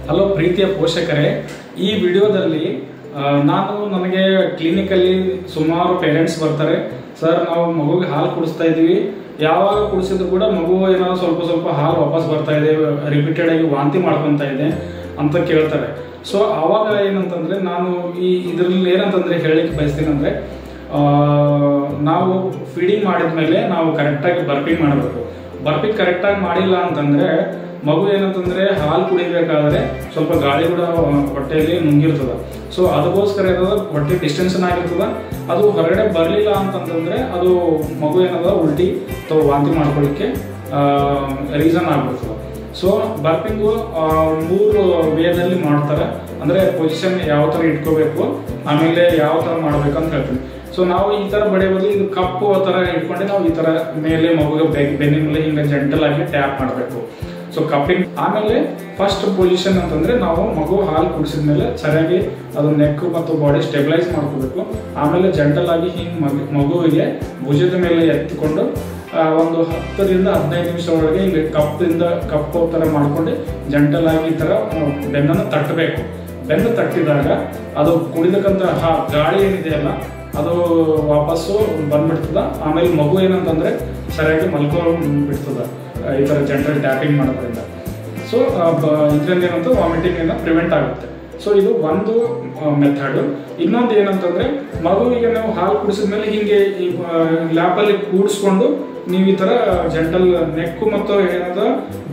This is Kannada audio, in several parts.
ಹಲೋ ಪ್ರೀತಿಯ ಪೋಷಕರೇ, ಈ ವಿಡಿಯೋದಲ್ಲಿ ನಾನು ನನಗೆ ಕ್ಲಿನಿಕಲ್ಲಿ ಸುಮಾರು ಪೇರೆಂಟ್ಸ್ ಬರ್ತಾರೆ. ಸರ್, ನಾವು ಮಗುಗೆ ಹಾಲು ಕುಡಿಸ್ತಾ ಇದ್ದೀವಿ, ಯಾವಾಗ ಕುಡಿಸಿದ್ರು ಕೂಡ ಮಗು ಏನೋ ಸ್ವಲ್ಪ ಹಾಲು ವಾಪಸ್ ಬರ್ತಾ ಇದೆ, ರಿಪೀಟೆಡ್ ಆಗಿ ವಾಂತಿ ಮಾಡ್ಕೊತಾ ಇದೆ ಅಂತ ಕೇಳ್ತಾರೆ. ಸೊ ಆವಾಗ ಏನಂತಂದ್ರೆ ನಾನು ಇದರಲ್ಲಿ ಏನಂತಂದ್ರೆ ಹೇಳಲಿಕ್ಕೆ ಬಯಸ್ತೀನಿ ಅಂದರೆ, ನಾವು ಫೀಡಿಂಗ್ ಮಾಡಿದ್ಮೇಲೆ ನಾವು ಕರೆಕ್ಟಾಗಿ ಬರ್ಪಿಂಗ್ ಮಾಡಬೇಕು. ಬರ್ಪಿಂಗ್ ಕರೆಕ್ಟಾಗಿ ಮಾಡಿಲ್ಲ ಅಂತಂದ್ರೆ ಮಗು ಏನಂತಂದ್ರೆ ಹಾಲು ಕುಡಿಬೇಕಾದ್ರೆ ಸ್ವಲ್ಪ ಗಾಳಿ ಕೂಡ ಹೊಟ್ಟೆಯಲ್ಲಿ ನುಂಗಿರ್ತದ. ಸೊ ಅದಕ್ಕೋಸ್ಕರ ಏನದ ಹೊಟ್ಟೆ ಡಿಸ್ಟೆನ್ಷನ್ ಆಗಿರ್ತದ, ಅದು ಹೊರಗಡೆ ಬರಲಿಲ್ಲ ಅಂತಂತಂದ್ರೆ ಅದು ಮಗು ಏನದ ಉಲ್ಟಿ ಅಥವಾ ವಾಂತಿ ಮಾಡ್ಕೊಳ್ಳಿಕ್ಕೆ ರೀಸನ್ ಆಗ್ಬಿಡ್ತದೆ. ಸೊ ಬರ್ಪಿಂಗು 3 ವೇದಲ್ಲಿ ಮಾಡ್ತಾರೆ. ಅಂದರೆ ಪೊಸಿಷನ್ ಯಾವ ಥರ ಇಟ್ಕೋಬೇಕು, ಆಮೇಲೆ ಯಾವ ಥರ ಮಾಡ್ಬೇಕು ಅಂತ ಹೇಳ್ತೀನಿ. ಸೊ ನಾವು ಈ ಥರ ಬಡಿಯೋದು, ಇದು ಕಪ್ಪು ಥರ ಇಟ್ಕೊಂಡು ನಾವು ಈ ಥರ ಮೇಲೆ ಮಗುಗೆ ಬೆನ್ನಿ ಮೇಲೆ ಹಿಂಗೆ ಜೆಂಟಲ್ ಆಗಿ ಟ್ಯಾಪ್ ಮಾಡಬೇಕು. ಸೊ ಕಪ್ಪಿಂಗ್ ಆಮೇಲೆ ಫಸ್ಟ್ ಪೊಸಿಷನ್ ಅಂತಂದ್ರೆ ನಾವು ಮಗು ಹಾಲು ಕುಡಿಸಿದ ಮೇಲೆ ಸರಿಯಾಗಿ ಅದು ನೆಕ್ ಮತ್ತು ಬಾಡಿ ಸ್ಟೆಬಿಲೈಸ್ ಮಾಡ್ಕೋಬೇಕು. ಆಮೇಲೆ ಜೆಂಟಲ್ ಆಗಿ ಹಿಂಗೆ ಮಗುವಿಗೆ ಭುಜದ ಮೇಲೆ ಎತ್ತಿಕೊಂಡು ಒಂದು 10 ರಿಂದ 15 ನಿಮಿಷ ಒಳಗೆ ಹಿಂಗೆ ಕಪ್ಪು ಥರ ಮಾಡ್ಕೊಂಡು ಜೆಂಟಲ್ ಆಗಿ ಈ ಥರ ಬೆನ್ನನ್ನು ತಟ್ಟಬೇಕು. ಬೆನ್ನು ತಟ್ಟಿದಾಗ ಅದು ಕುಡಿದಕ್ಕಂತ ಗಾಳಿ ಏನಿದೆಯಲ್ಲ ಅದು ವಾಪಸ್ಸು ಬಂದ್ಬಿಡ್ತದ. ಆಮೇಲೆ ಮಗು ಏನಂತಂದ್ರೆ ಸರಿಯಾಗಿ ಮಲ್ಕೊಂಡ್ಬಿಡ್ತದ ಈ ಥರ ಜೆಂಟಲ್ ಟ್ಯಾಪಿಂಗ್ ಮಾಡೋದ್ರಿಂದ. ಸೊ ಇದರಿಂದ ಏನಂತ ವಾಮಿಟಿಂಗ್ ಪ್ರಿವೆಂಟ್ ಆಗುತ್ತೆ. ಸೊ ಇದು ಒಂದು ಮೆಥಡ್. ಇನ್ನೊಂದು ಏನಂತಂದ್ರೆ, ಮಗುವಿಗೆ ನಾವು ಹಾಲು ಕುಡಿಸಿದ್ಮೇಲೆ ಹಿಂಗೆ ಈ ಲ್ಯಾಪಲ್ಲಿ ಕೂಡಿಸ್ಕೊಂಡು ನೀವು ಈ ಥರ ಜೆಂಟಲ್ ನೆಕ್ಕು ಮತ್ತು ಏನಂತ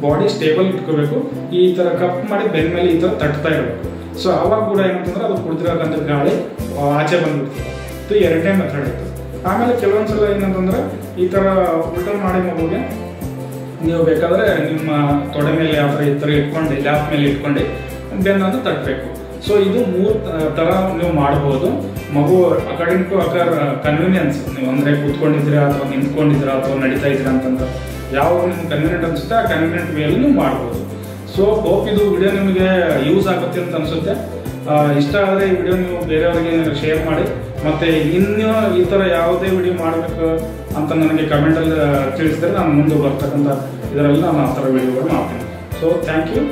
ಬಾಡಿ ಸ್ಟೇಬಲ್ ಇಟ್ಕೋಬೇಕು. ಈ ಥರ ಕಪ್ ಮಾಡಿ ಬೆನ್ನ ಮೇಲೆ ಈ ಥರ ತಟ್ತಾ ಇರಬೇಕು. ಸೊ ಅವಾಗ ಕೂಡ ಏನಂತಂದ್ರೆ ಅದು ಕುಡಿದಿರೋಕ್ಕಂತ ಗಾಳಿ ಆಚೆ ಬಂದ್ಬಿಡ್ತದೆ. ಇದು 2ನೇ ಮೆಥಡ್ ಇತ್ತು. ಆಮೇಲೆ ಕೆಲವೊಂದ್ಸಲ ಏನಂತಂದ್ರೆ ಈ ಥರ ಉಲ್ಟಾ ಮಾಡಿ ಮಗುಗೆ ನೀವು ಬೇಕಾದ್ರೆ ನಿಮ್ಮ ತೊಡೆ ಮೇಲೆ ಯಾವ ಥರ ಈ ಥರ ಇಟ್ಕೊಂಡು ಲ್ಯಾಪ್ ಮೇಲೆ ಇಟ್ಕೊಂಡು ಬೆನ್ನನ್ನು ತಟ್ಟಬೇಕು. ಸೊ ಇದು 3 ಥರ ನೀವು ಮಾಡ್ಬೋದು. ಮಗು ಅಕಾರ್ಡಿಂಗ್ ಟು ಕನ್ವೀನಿಯನ್ಸ್, ನೀವು ಅಂದರೆ ಕೂತ್ಕೊಂಡಿದ್ದೀರಾ ಅಥವಾ ನಿಂತ್ಕೊಂಡಿದ್ದೀರಾ ಅಥವಾ ನಡೀತಾ ಇದ್ದೀರಾ ಅಂತಂದ್ರೆ ಯಾವ ನಿಮ್ಗೆ ಕನ್ವೀನಿಯಂಟ್ ಅನಿಸುತ್ತೆ ಆ ಕನ್ವೀನಿಯಂಟ್ ವೇಯಲ್ಲಿ ನೀವು ಮಾಡ್ಬೋದು. ಸೊ ಹೋಪ್ ಇದು ವಿಡಿಯೋ ನಿಮಗೆ ಯೂಸ್ ಆಗುತ್ತೆ ಅಂತ ಅನಿಸುತ್ತೆ. ಇಷ್ಟ ಆದರೆ ಈ ವಿಡಿಯೋ ನೀವು ಬೇರೆಯವರಿಗೆ ಶೇರ್ ಮಾಡಿ. ಮತ್ತು ಇನ್ನೂ ಈ ಥರ ಯಾವುದೇ ವಿಡಿಯೋ ಮಾಡಬೇಕು ಅಂತ ನನಗೆ ಕಮೆಂಟಲ್ಲಿ ತಿಳಿಸಿದ್ರೆ ನಾನು ಮುಂದೆ ಬರ್ತಕ್ಕಂಥ ಇದರಲ್ಲಿ ನಾನು ಆ ಥರ ವಿಡಿಯೋಗಳು ಮಾಡ್ತೀನಿ. So thank you.